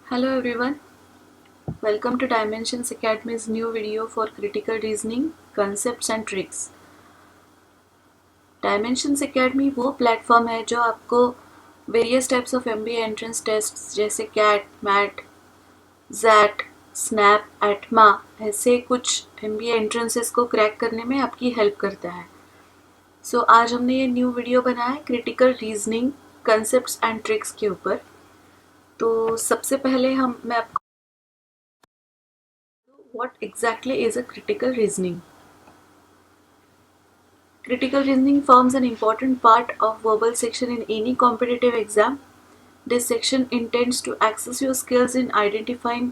Hello everyone, welcome to Dimensions Academy's new video for critical reasoning, concepts and tricks. Dimensions Academy वो platform है जो आपको various types of MBA entrance tests जैसे cat, mat, jet, snap, एटमा ऐसे कुछ MBA entrances को crack करने में आपकी हेल्प करता है. सो आज हमने ये न्यू वीडियो बनाया है critical reasoning, concepts and tricks के ऊपर. तो सबसे पहले मैं आपको what exactly is a critical reasoning. Critical reasoning forms an important part of verbal section in any competitive exam. This section intends to access your skills in identifying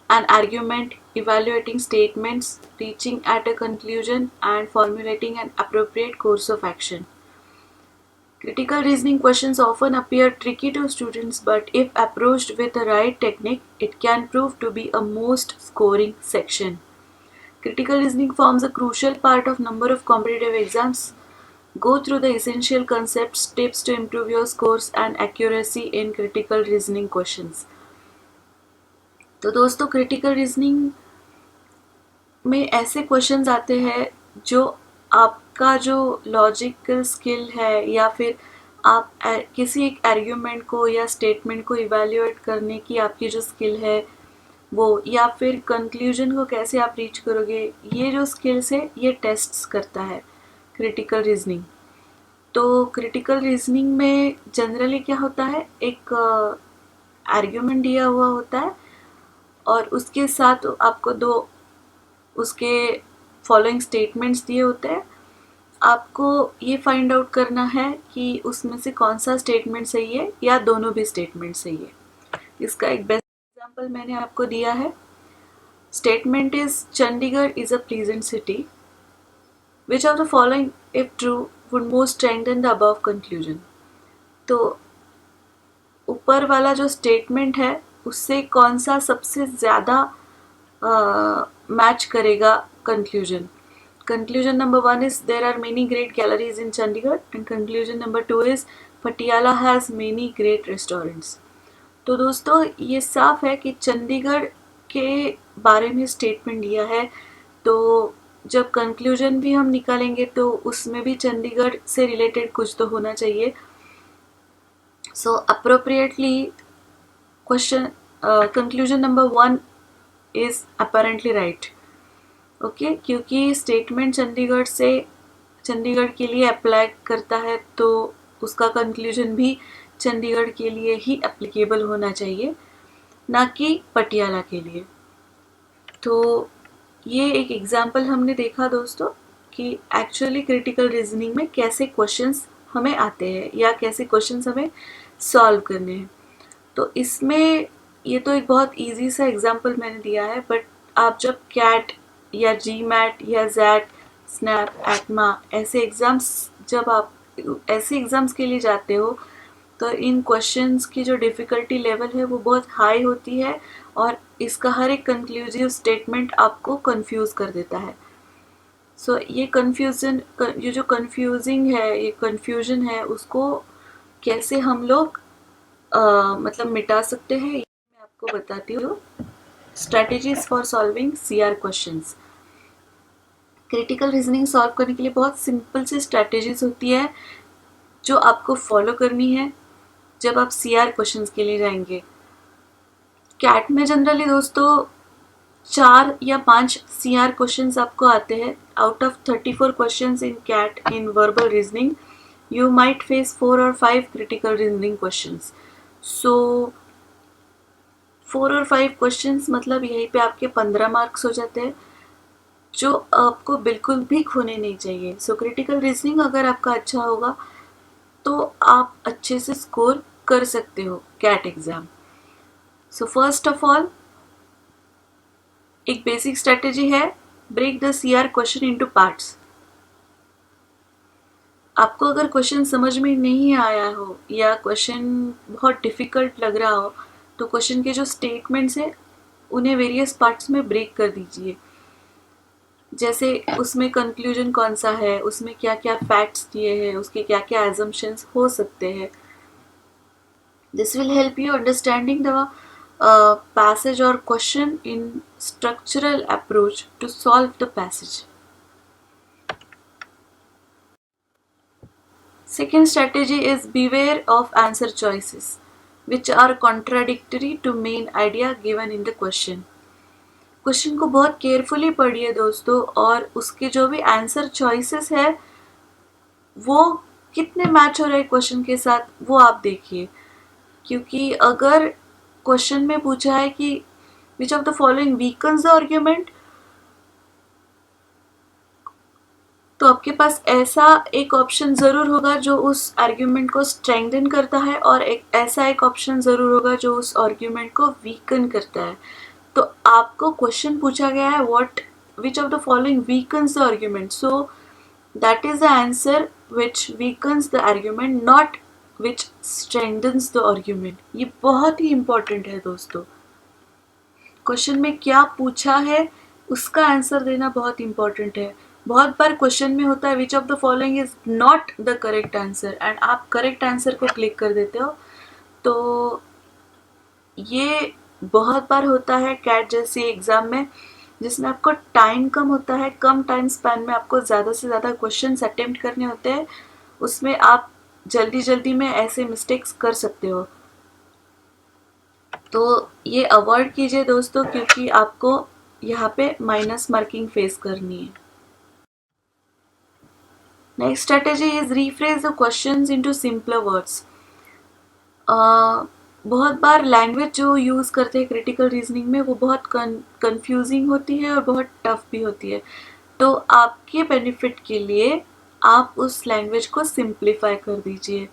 an argument, evaluating statements, reaching at a conclusion, and formulating an appropriate course of action. Critical reasoning questions often appear tricky to students, but if approached with the right technique, it can prove to be a most scoring section. Critical reasoning forms a crucial part of number of competitive exams. Go through the essential concepts, tips to improve your scores and accuracy in critical reasoning questions. तो दोस्तों critical reasoning में ऐसे questions आते हैं जो आपका जो logical skill है या फिर आप किसी एक आर्ग्यूमेंट को या स्टेटमेंट को इवैल्यूएट करने की आपकी जो स्किल है वो, या फिर कंक्लूजन को कैसे आप रीच करोगे, ये जो स्किल्स है ये टेस्ट्स करता है क्रिटिकल रीजनिंग. तो क्रिटिकल रीजनिंग में जनरली क्या होता है, एक आर्ग्यूमेंट दिया हुआ होता है और उसके साथ आपको दो उसके फॉलोइंग स्टेटमेंट्स दिए होते हैं. आपको ये फाइंड आउट करना है कि उसमें से कौन सा स्टेटमेंट सही है या दोनों भी स्टेटमेंट सही है. इसका एक बेस्ट एग्जाम्पल मैंने आपको दिया है. Statement is Chandigarh is a pleasant city. Which of the following if true would more strengthen the above conclusion. तो ऊपर वाला जो स्टेटमेंट है उससे कौन सा सबसे ज़्यादा मैच करेगा conclusion. Conclusion number 1 is there are many great galleries in Chandigarh, and conclusion number 2 is Patiala has many great restaurants. तो दोस्तों ये साफ है कि चंडीगढ़ के बारे में स्टेटमेंट दिया है, तो जब कंक्लूजन भी हम निकालेंगे तो उसमें भी चंडीगढ़ से रिलेटेड कुछ तो होना चाहिए. So appropriately question conclusion number 1 is apparently right. Okay, क्योंकि स्टेटमेंट चंडीगढ़ के लिए अप्लाई करता है तो उसका कंक्लूजन भी चंडीगढ़ के लिए ही एप्लीकेबल होना चाहिए, ना कि पटियाला के लिए. तो ये एक एग्जाम्पल हमने देखा दोस्तों कि एक्चुअली क्रिटिकल रीजनिंग में कैसे क्वेश्चंस हमें आते हैं या कैसे क्वेश्चंस हमें सॉल्व करने हैं. तो इसमें ये तो एक बहुत इजी सा एग्जाम्पल मैंने दिया है, बट आप जब कैट या जी मैट या जैट, स्नैप, एटमा ऐसे एग्ज़ाम्स के लिए जाते हो तो इन क्वेश्चंस की जो डिफ़िकल्टी लेवल है वो बहुत हाई होती है और इसका हर एक कंक्लूसिव स्टेटमेंट आपको कंफ्यूज कर देता है. सो ये जो कन्फ्यूजन है उसको कैसे हम लोग मतलब मिटा सकते हैं, ये मैं आपको बताती हूँ. Strategies for solving CR questions. Critical reasoning solve करने के लिए बहुत सिंपल सी स्ट्रैटेजीज होती है जो आपको फॉलो करनी है जब आप CR क्वेश्चंस के लिए जाएंगे. कैट में जनरली दोस्तों 4 या 5 CR क्वेश्चंस आपको आते हैं. Out of 34 questions in CAT in verbal reasoning you might face 4 और 5 क्रिटिकल रीजनिंग क्वेश्चंस. सो 4 और 5 क्वेश्चंस मतलब यहीं पे आपके 15 मार्क्स हो जाते हैं जो आपको बिल्कुल भी खोने नहीं चाहिए. सो क्रिटिकल रीजनिंग अगर आपका अच्छा होगा तो आप अच्छे से स्कोर कर सकते हो CAT exam. So first of all एक बेसिक स्ट्रेटेजी है, break the CR question into parts. आपको अगर क्वेश्चन समझ में नहीं आया हो या क्वेश्चन बहुत डिफिकल्ट लग रहा हो तो क्वेश्चन के जो स्टेटमेंट्स हैं उन्हें वेरियस पार्ट्स में ब्रेक कर दीजिए. जैसे उसमें कंक्लूजन कौन सा है, उसमें क्या क्या फैक्ट्स दिए हैं, उसके क्या क्या एजम्पशंस हो सकते हैं. This will help you understanding the passage or question in structural approach to solve the passage. Second strategy is beware of answer choices which are contradictory to main idea given in the question. Question को बहुत carefully पढ़िए दोस्तों, और उसके जो भी answer choices है वो कितने मैच हो रहे हैं क्वेश्चन के साथ वो आप देखिए। क्योंकि अगर क्वेश्चन में पूछा है कि which of the following weakens the argument, तो आपके पास ऐसा एक ऑप्शन ज़रूर होगा जो उस आर्ग्यूमेंट को स्ट्रेंथन करता है, और ऐसा एक ऑप्शन ज़रूर होगा जो उस आर्ग्यूमेंट को वीकन करता है। तो आपको क्वेश्चन पूछा गया है what which of the following weakens the argument, so that is the answer which weakens the argument, not which strengthens the argument. ये बहुत ही इंपॉर्टेंट है दोस्तों। क्वेश्चन में क्या पूछा है उसका आंसर देना बहुत इंपॉर्टेंट है। बहुत बार क्वेश्चन में होता है which of the following is not the correct answer, and आप करेक्ट आंसर को क्लिक कर देते हो। तो ये बहुत बार होता है कैट जैसी एग्जाम में, जिसमें आपको टाइम कम होता है, कम टाइम स्पैन में आपको ज़्यादा से ज़्यादा क्वेश्चंस अटेम्प्ट करने होते हैं। उसमें आप जल्दी जल्दी में ऐसे मिस्टेक्स कर सकते हो। तो ये अवॉइड कीजिए दोस्तों, क्योंकि आपको यहाँ पे माइनस मार्किंग फेस करनी है। Next strategy is rephrase the questions into simpler words. बहुत बार लैंग्वेज जो यूज़ करते हैं क्रिटिकल रीजनिंग में वो बहुत कंफ्यूजिंग होती है और बहुत टफ भी होती है। तो आपके बेनिफिट के लिए आप उस लैंग्वेज को सिंप्लीफाई कर दीजिए।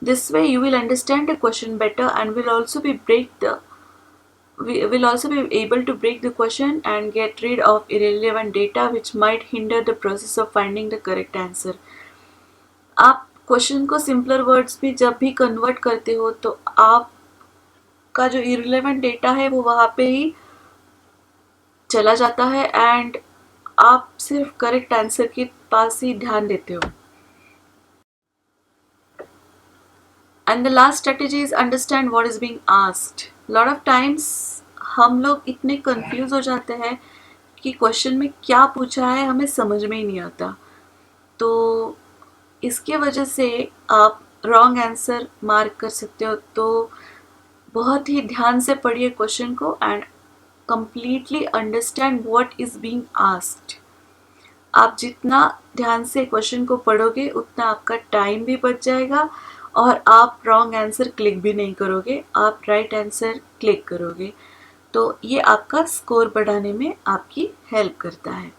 This way you will understand the question better and will also be able to break the question and get rid of irrelevant data which might hinder the process of finding the correct answer. आप question को simpler words भी जब भी convert करते हो तो आपका जो इररिलेवेंट डेटा है वो वहाँ पे ही चला जाता है, एंड आप सिर्फ करेक्ट आंसर के पास ही ध्यान देते हो। And the last strategy is understand what is being asked. Lot of times हम लोग इतने कंफ्यूज हो जाते हैं कि क्वेश्चन में क्या पूछा है हमें समझ में ही नहीं आता। तो इसके वजह से आप रॉन्ग आंसर मार्क कर सकते हो। तो बहुत ही ध्यान से पढ़िए क्वेश्चन को and completely understand what is being asked. आप जितना ध्यान से क्वेश्चन को पढ़ोगे उतना आपका टाइम भी बच जाएगा और आप रॉन्ग आंसर क्लिक भी नहीं करोगे, आप राइट आंसर क्लिक करोगे। तो ये आपका स्कोर बढ़ाने में आपकी हेल्प करता है।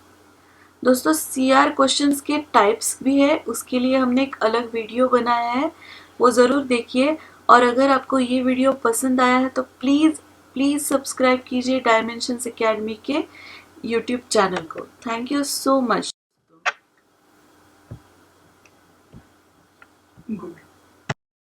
दोस्तों CR क्वेश्चंस के टाइप्स भी है, उसके लिए हमने एक अलग वीडियो बनाया है, वो ज़रूर देखिए। और अगर आपको ये वीडियो पसंद आया है तो प्लीज़ सब्सक्राइब कीजिए डायमेंशंस एकेडमी के यूट्यूब चैनल को। Thank you so much.